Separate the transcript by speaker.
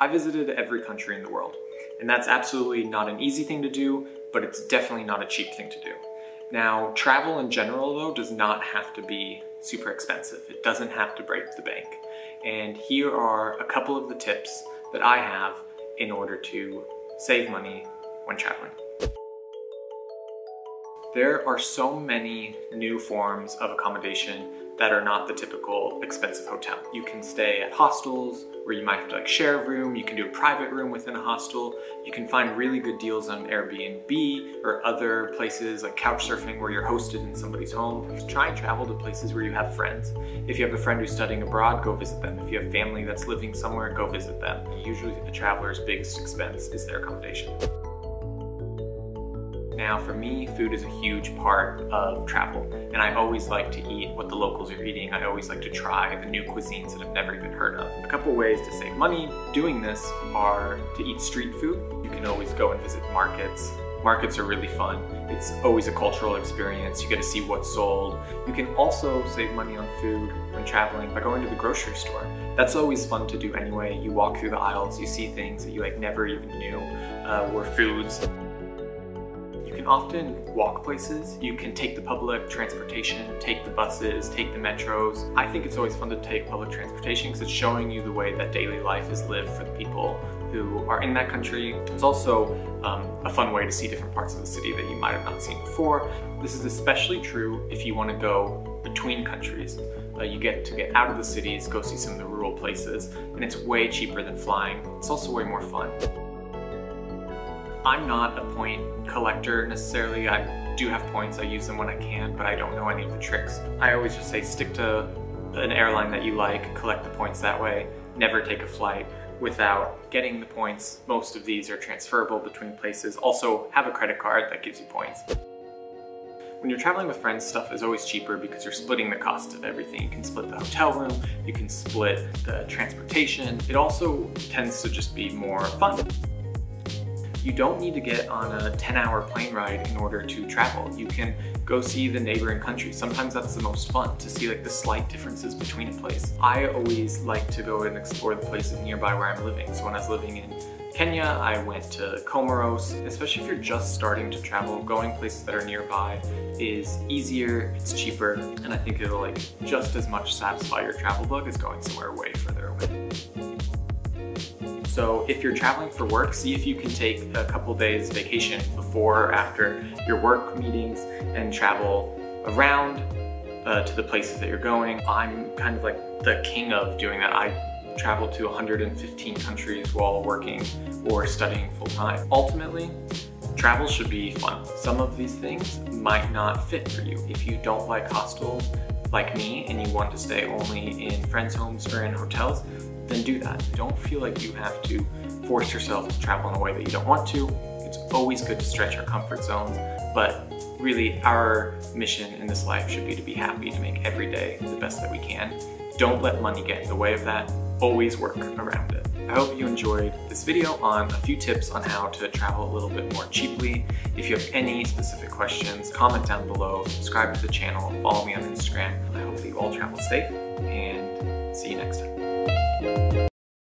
Speaker 1: I visited every country in the world, and that's absolutely not an easy thing to do, but it's definitely not a cheap thing to do. Now, travel in general though does not have to be super expensive. It doesn't have to break the bank. And here are a couple of the tips that I have in order to save money when traveling. There are so many new forms of accommodation that are not the typical expensive hotel. You can stay at hostels where you might have to share a room. You can do a private room within a hostel. You can find really good deals on Airbnb or other places like couch surfing where you're hosted in somebody's home. Try and travel to places where you have friends. If you have a friend who's studying abroad, go visit them. If you have family that's living somewhere, go visit them. Usually a traveler's biggest expense is their accommodation. Now for me, food is a huge part of travel, and I always like to eat what the locals are eating. I always like to try the new cuisines that I've never even heard of. A couple ways to save money doing this are to eat street food. You can always go and visit markets. Markets are really fun. It's always a cultural experience. You get to see what's sold. You can also save money on food when traveling by going to the grocery store. That's always fun to do anyway. You walk through the aisles, you see things that you never even knew were foods. You can often walk places. You can take the public transportation, take the buses, take the metros. I think it's always fun to take public transportation because it's showing you the way that daily life is lived for the people who are in that country. It's also a fun way to see different parts of the city that you might have not seen before. This is especially true if you want to go between countries. You get to get out of the cities, go see some of the rural places, and it's way cheaper than flying. It's also way more fun. I'm not a point collector necessarily. I do have points, I use them when I can, but I don't know any of the tricks. I always just say stick to an airline that you like, collect the points that way, never take a flight without getting the points. Most of these are transferable between places. Also, have a credit card that gives you points. When you're traveling with friends, stuff is always cheaper because you're splitting the cost of everything. You can split the hotel room, you can split the transportation. It also tends to just be more fun. You don't need to get on a 10-hour plane ride in order to travel. You can go see the neighboring countries. Sometimes that's the most fun, to see the slight differences between a place. I always like to go and explore the places nearby where I'm living. So when I was living in Kenya, I went to Comoros. Especially if you're just starting to travel, going places that are nearby is easier, it's cheaper, and I think it'll just as much satisfy your travel bug as going somewhere way further away. So if you're traveling for work, see if you can take a couple days vacation before or after your work meetings and travel around to the places that you're going. I'm kind of the king of doing that. I travel to 115 countries while working or studying full time. Ultimately, travel should be fun. Some of these things might not fit for you. If you don't like hostels like me and you want to stay only in friends' homes or in hotels, then do that. Don't feel like you have to force yourself to travel in a way that you don't want to. It's always good to stretch our comfort zones, but really our mission in this life should be to be happy, to make every day the best that we can. Don't let money get in the way of that. Always work around it. I hope you enjoyed this video on a few tips on how to travel a little bit more cheaply. If you have any specific questions, comment down below, subscribe to the channel, follow me on Instagram. I hope that you all travel safe, and see you next time.